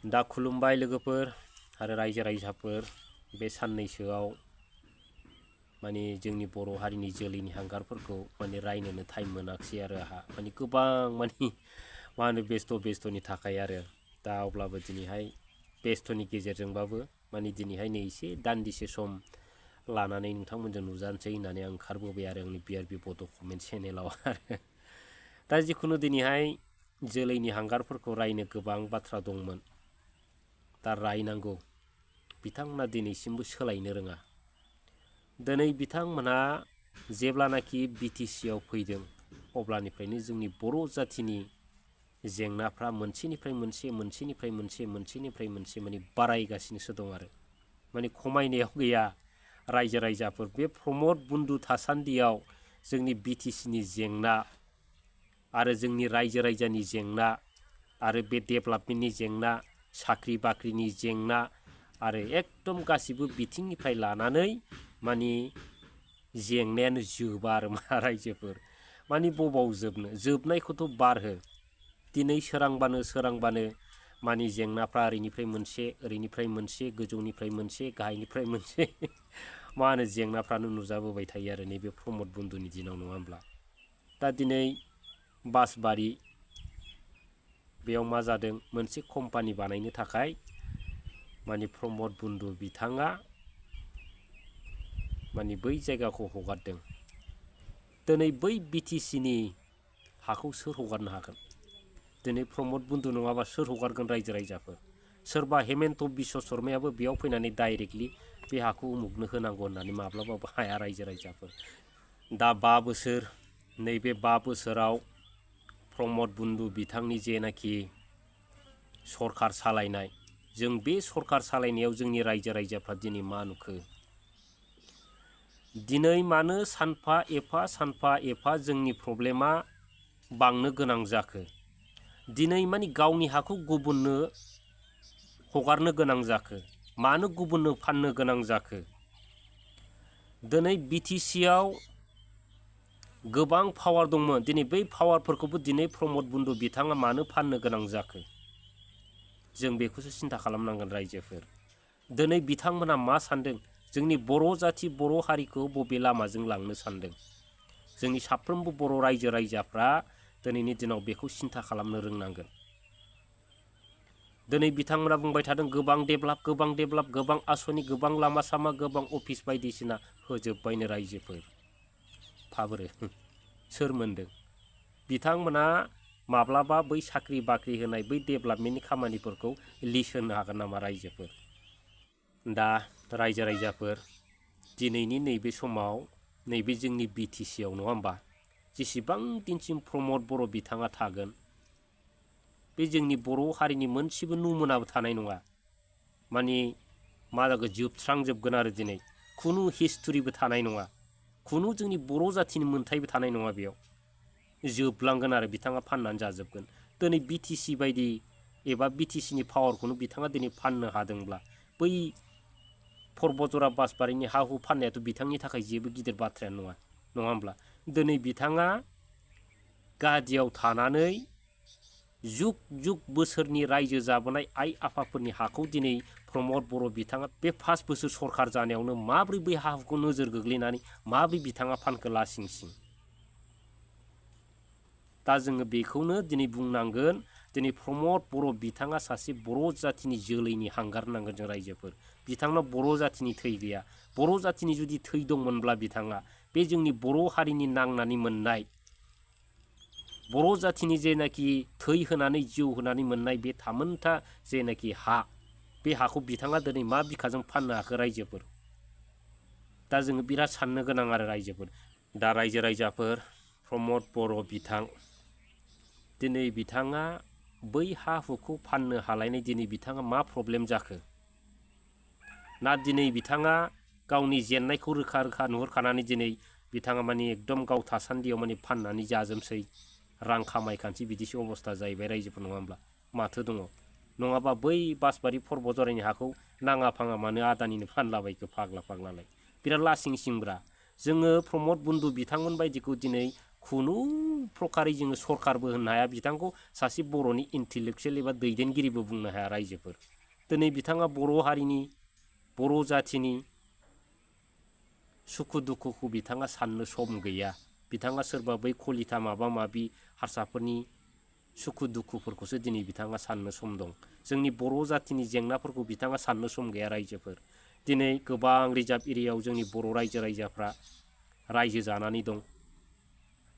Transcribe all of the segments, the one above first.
दा खुलुमबाय लोगोफोर आरो रायजो राजाफोर बे साननैसोआव माने जोंनि बर' हारिनि जोलैनि हांगारफोरखौ माने रायनोनो टाइम मोनाखिसै आरो आहा माने गोबां माने मा होनो बेस्थ'नि थाखाय आरो दा अब्लाबो दिनैहाय बेस्थ'नि गेजेरजोंबाबो माने दिनैहाय नै एसे दान्दिसे सम लानानै नोंथांमोनजों नुजानोसै होननानै आं ओंखारबोबाय आरो आंनि BRB बड' कमेन्ट चेनेलाव आरो दा जिखुनु दिनैहाय जोलैनि हांगारफोरखौ रायनो गोबां बाथ्रा दंमोन दा रायनांगौ बिथांमोना दिनैसिमबो सोलायनो रोङा दिनै बिथांमोना जेब्लानाखि BTC आव फैदों अब्लानिफ्रायनो जोंनि बर' जाथिनि जेंनाफ्रा मोनसेनिफ्राय मोनसे माने बारायगासिनोसो दं आरो माने खमायनायाव गैया रायजो राजाफोर बे प्रमद बन्दु थासान्दियाव जोंनि BTCनि जेंना आरो जोंनि रायजो राजानि जेंना आरो बे डेभेलपमेन्टनि जेंना साख्रि बाख्रिनि जेंना आरो एकदम गासिबो बिथिंनिफ्राय लानानै माने जेंनायानो जोबा आरो मा रायजोफोर माने बबाव जोबनायखौथ' बारहो दिनै सोरांबानो माने जेंनाफ्रा ओरैनिफ्राय मोनसे गोजौनिफ्राय मोनसे गाहायनिफ्राय मोनसे मा होनो जेंनाफ्रानो नुजाबोबाय थायो आरो नैबे प्रमद बन्दुनि दिनाव नङा होमब्ला दा दिनै बासबारि बेयाव मा जादों मोनसे कम्पानि बानायनो थाखाय माने प्रमद बन्दु बिथाङा माने बै जायगाखौ हगारदों दिनै बै BTCनि हाखौ सोर हगारनो हागोन दिनै प्रमद बन्दु नङाबा सोर हगारगोन रायजो राजाफोर सोरबा हेमन्त बिश्व शर्मायाबो बेयाव फैनानै डाइरेक्टलि बे हाखौ उमुगनो होनांगौ होननानै माब्लाबाबो हाया रायजो राजाफोर दा 5 बोसोर नैबे 5 बोसोराव प्रमद बन्दु बिथांनि जेनाखि सरकार सालायनाय जों बे सरकार सालायनायाव जोंनि रायजो राजाफ्रा दिनै मा नुखो दिनै मानो सानफा एफा जोंनि प्रब्लेमा बांनो गोनां जाखो दिनै माने गावनि हाखौ गुबुननो हगारनो गोनां जाखो मानो गुबुननो फाननो गोनां जाखो दिनै BTC आव गोबां पावार दंमोन दिनै बै पावारफोरखौबो दिनै प्रमद बन्दु बिथाङा मानो फाननो गोनां जाखो जों बेखौसो सिन्था खालामनांगोन रायजोफोर दिनै बिथांमोना मा सानदों जोंनि बर' जाथि बर' हारिखौ बबे लामाजों लांनो सानदों जोंनि साफ्रोमबो बर' रायजो राजाफ्रा दिनैनि दिनाव बेखौ सिन्था खालामनो रोंनांगोन दिनै बिथांमोना बुंबाय थादों गोबां डेभेलप गोबां आसनि गोबां लामा सामा गोबां अफिस बायदिसिना होजोबबायनो रायजोफोर फाबोरो सोर मोनदों बिथांमोना माब्लाबा बै साख्रि बाख्रि होनाय बै डेभेलपमेन्टनि खामानिफोरखौ लिस्ट होनो हागोन नामा रायजोफोर दा रायजो राजाफोर दिनैनि नैबे समाव नैबे जोंनि BTC आव नङा होमबा जेसेबां दिनसिम प्रमद बर' बिथाङा थागोन बे जोंनि बर' हारिनि मोनसेबो नमुनाबो थानाय नङा माने मा जागोन जोबस्रांजोबगोन आरो दिनै खुनु हिस्टरिबो थानाय नङा खुनु जोंनि बर' जाथिनि मोन्थायबो थानाय नङा बेयाव जोबलांगोन आरो बिथाङा फाननानै जाजोबगोन दिनै BTC बायदि एबा BTCनि पावारखौनो बिथाङा दिनै फाननो हादोंब्ला बै पर्बतजरा बासबारिनि हा हु फाननायाथ' बिथांनि थाखाय जेबो गिदिर बाथ्रायानो नङा होमब्ला दिनै बिथाङा गादियाव थानानै जुग बोसोरनि रायजो जाबोनाय आइ आफाफोरनि हाखौ दिनै प्रमद बर' बिथाङा बे 5 बोसोर सरकार जानायावनो माब्रै बै हा हुखौ नोजोर गोग्लैनानै माब्रै बिथाङा फानखो लासिंसिं दा जोङो बेखौनो दिनै बुंनांगोन दिनै प्रमद बर' बिथाङा सासे बर' जाथिनि जोलैनि हांगार नांगोन जों रायजोफोर बिथांनाव बर' जाथिनि थै गैया बर' जाथिनि जुदि थै दंमोनब्ला बिथाङा बे जोंनि बर' हारिनि नांनानै मोननाय बर' जाथिनि जेनाखि थै होनानै जिउ होनानै मोननाय बे थामोनथा जेनाखि हा बे हाखौ बिथाङा दिनै मा बिखाजों फाननो हाखो रायजोफोर दा जोङो बिराद साननो गोनां आरो रायजोफोर दा रायजो राजाफोर प्रमद बर' बिथां दिनै बिथाङा बै हा हुखौ फाननो हालायनाय दिनै बिथाङा मा प्रब्लेम जाखो ना दिनै बिथाङा गावनि जेननायखौ रोखा नुहुरखानानै दिनै बिथाङा माने एकदम गाव थासान्दियाव माने फाननानै जाजोबसै रां खामायखानसै बिदिसो अबस्था जाहैबाय रायजोफोर नङा होमब्ला माथो दङ नङाबा बै बासबारि पर्बतजरानि हाखौ नाङा फाङा मानो आदानिनो फानलाबायखो फाग्लालाय बिराद लासिंसिंब्रा जोङो प्रमद बन्दु बिथांमोन बायदिखौ दिनै खुनु प्रकारै जोङो सरकारबो होननो हाया, बिथांखौ सासे बर'नि इन्टेलेक्चुयेल एबा दैदेनगिरिबो बुंनो हाया रायजोफोर। दिनै बिथाङा बर' हारिनि बर' जाथिनि सुखु दुखुखौ बिथाङा साननो सम गैया। बिथाङा सोरबा बै कलिता माबा माबि हारसाफोरनि सुखु दुखुफोरखौसो दिनै बिथाङा साननो सम दं। जोंनि बर' जातिनि जेंनाफोरखौ बिथाङा साननो सम गैया रायजोफोर। दिनै गोबां रिजार्भ एरियायाव जोंनि बर' रायजोफ्रा रायजो जानानै दं।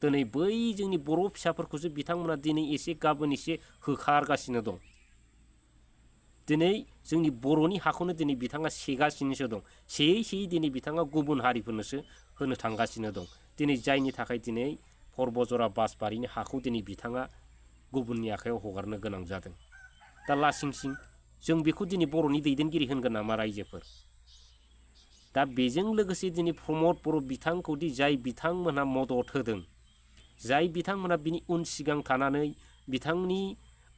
दिनै बै जोंनि बर' फिसाफोरखौसो बिथांमोना दिनै एसे गाबोन एसे होखारगासिनो दं। दिनै जोंनि बर'नि हाखौनो दिनै बिथाङा सेगासिनोसो दं। सेयै दिनै बिथाङा गुबुन हारिफोरनोसो होनो थांगासिनो दं। दिनै जायनि थाखाय दिनै पर्बजरा बासबारिनि हाखौ दिनै बिथाङा गुबुननि आखायाव हगारनो गोनां जादों। दा लासिंसिं जों बेखौ दिनै बर'नि दैदेनगिरि होनगोन नामा रायजोफोर? दा बेजों लोगोसे दिनै प्रमद बर' बिथांखौदि जाय बिथांमोनहा मदद होदों, जाय बिथांमोना बिनि उन सिगां थानानै बिथांनि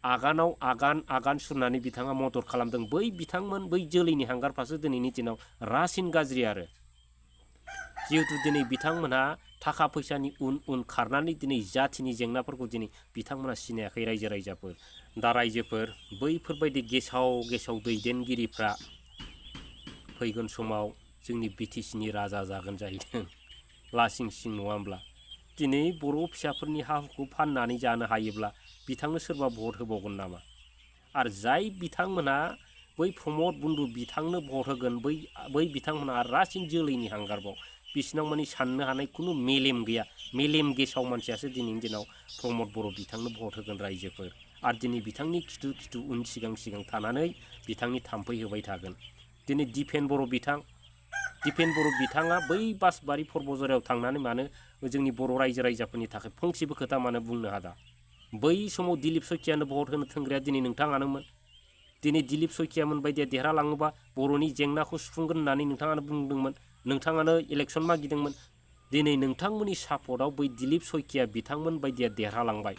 आगानाव आगान सुरनानै बिथाङा मदद खालामदों, बै बिथांमोन बै जोलैनि हांगारफ्रासो दिनैनि दिनाव रासिन गाज्रि आरो। जिहेतु दिनै बिथांमोनहा थाखा फैसानि उन खारनानै दिनै जाथिनि जेंनाफोरखौ दिनै बिथांमोना सिनायाखै रायजोफोर। दा रायजोफोर बैफोरबायदि गेसाव दैदेनगिरिफ्रा फैगोन समाव जोंनि BTCनि राजा जागोन जाहैदों लासिंसिं, नङा होमब्ला? दिनै बर' फिसाफोरनि हा हुखौ फाननानै जानो हायोब्ला बिथांनो सोरबा भट होबावगोन नामा? आरो जाय बिथांमोना बै प्रमद बन्दु बिथांनो भट होगोन, बै बिथांमोना रासिन जोलैनि हांगारबाव। बिसिनाव माने साननो हानाय खुनु मेलेम गैया। मेलेम गेसाव मानसियासो दिनैनि दिनाव प्रमद बर' बिथांनो भट होगोन रायजोफोर। आरो दिनै बिथांनि खिथु उन सिगां थानानै बिथांनि थाम्फै होबाय थागोन। दिनै दिपेन बर' बिथाङा बै बासबारि पर्बजरायाव थांनानै मानो जोंनि बर' रायजोफोरनि थाखाय फंसेबो खोथा मानो बुंनो हादा? बै समाव दिलीप सयकियानो भट होनो थोंग्राया दिनै नोंथाङानोमोन। दिनै दिलीप सयकियामोन बायदिया देरहालाङोबा बर'नि जेंनाखौ सुफुंगोन होननानै नोंथाङानो बुंदोंमोन, नोंथाङानो इलेक्सन मागिदोंमोन। दिनै नोंथांमोननि सापर्टआव बै दिलीप सयकिया बिथांमोन बायदिया देरहालांबाय।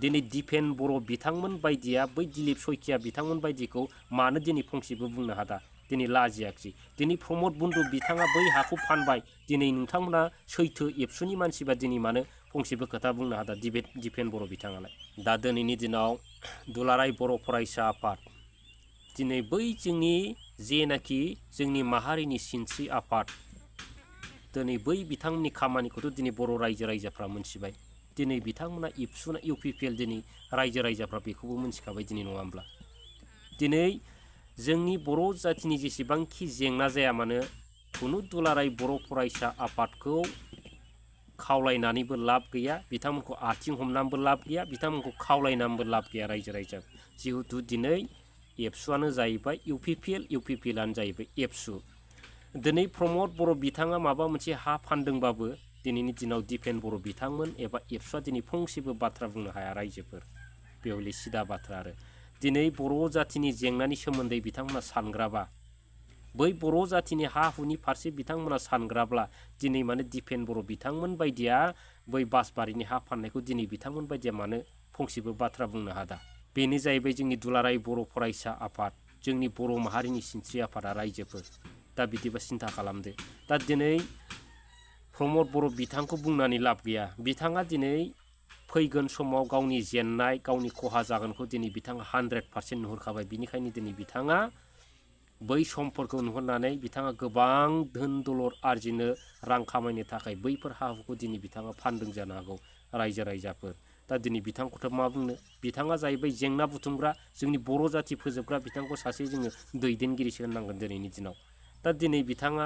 दिनै दिपेन बर' बिथांमोन बायदिया बै दिलीप सयकिया बिथांमोन बायदिखौ मानो दिनै फंसेबो बुंनो हादा? दिनै लाजियाखिसै। दिनै प्रमद बन्दु बिथाङा बै हाखौ फानबाय। दिनै नोंथांमोना सैथो एबसुनि मानसिबा दिनै मानो फंसेबो खोथा बुंनो हादा दिपेन बर' बिथाङालाय? दा दिनैनि दिनाव दुलाराय बर' फरायसा आफाद, दिनै बै जोंनि जेनाखि जोंनि माहारिनि सिनस्रि आफाद, दिनै बै बिथांमोननि खामानिखौथ' दिनै बर' रायजोफ्रा मोनथिबाय। दिनै बिथांमोना UPPL दिनै रायजोफ्रा बेखौबो मोनथिखाबाय दिनै, नङा होमब्ला? दिनै जोंनि बर' जातिनि जेसेबांखि जेंना जाया मानो खुनु दुलाराय बर' फरायसा आफादखौ खावलायनानैबो लाब गैया, बिथांमोनखौ आथिं हमनानैबो लाब गैया, बिथांमोनखौ खावलायनानैबो लाब गैया रायजो। जिहेतु दिनै एबसुआनो जाहैबाय UPPLआनो जाहैबाय एबसु। दिनै प्रमद बर' बिथाङा माबा मोनसे हा फानदोंबाबो दिनैनि दिनाव दिपेन बर' बिथांमोन एबा एबसुआ दिनै फंसेबो बाथ्रा बुंनो हाया रायजोफोर। बे हले सिदा बाथ्रा आरो। दिनै बर' जातिनि जेंनानि सोमोन्दै बिथांमोना सानग्राबा, बै बर' जातिनि हा हुनि फारसे बिथांमोना सानग्राब्ला दिनै माने दिपेन बर' बिथांमोन बायदिया बै बासबारिनि हा फाननायखौ दिनै बिथांमोन बायदिया मानो फंसेबो बाथ्रा बुंनो हादा? बेनो जाहैबाय जोंनि दुलाराय बर' फरायसा आफाद, जोंनि बर' माहारिनि सिनस्रि आफादा रायजोफोर। दा बिदिबा सिन्था खालामदो। दा दिनै प्रमद बर' बिथांखौ बुंनानै लाब गैया। बिथाङा दिनै फैगोन समाव गावनि जेननाय, गावनि खहा जागोनखौ दिनै बिथाङा 100% नुहुरखाबाय। बिनिखायनो दिनै बिथाङा बै समफोरखौ नुहुरनानै बिथाङा गोबां धोन दौलत आरजिनो, रां खामायनो थाखाय बैफोर हा हुखौ दिनै बिथाङा फानदों जानो हागौ रायजोफोर। दा दिनै बिथांखौथ' मा बुंनो? बिथाङा जाहैबाय जेंना बुथुमग्रा, जोंनि बर' जाति फोजोबग्रा बिथांखौ सासे जोङो दैदेनगिरिसो होननांगोन दिनैनि दिनाव। दा दिनै बिथाङा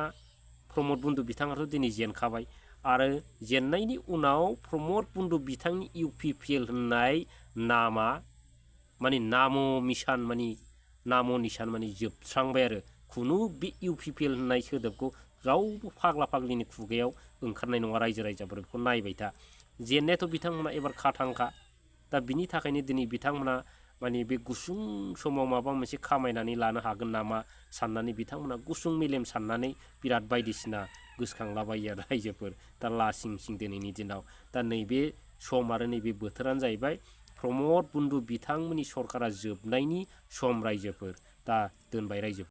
प्रमद बन्दु बिथाङाथ' दिनै जेनखाबाय। आरो जेननायनि उनाव प्रमद बन्दु बिथांनि UPPL होननाय नामा माने नाम' निसान माने जोबस्रांबाय आरो। खुनु बे UPPL होननाय सोदोबखौ रावबो फाग्ला फाग्लिनि खुगायाव ओंखारनाय नङा रायजोफोर। बेखौ नायबाय था। जेननायाथ' बिथांमोना एबार खाथांखा। दा बिनि थाखायनो दिनै बिथांमोना माने बे गुसुं समाव माबा मोनसे खामायनानै लानो हागोन नामा साननानै बिथांमोना गुसुं मेलेम साननानै बिराद बायदिसिना गोसोखांलाबायो आरो रायजोफोर। दा लासिंसिं दिनैनि दिनाव दा नैबे सम आरो नैबे बोथोरानो जाहैबाय प्रमद बन्दु बिथांमोननि सरकारा जोबनायनि सम रायजोफोर। दा दोनबाय रायजो।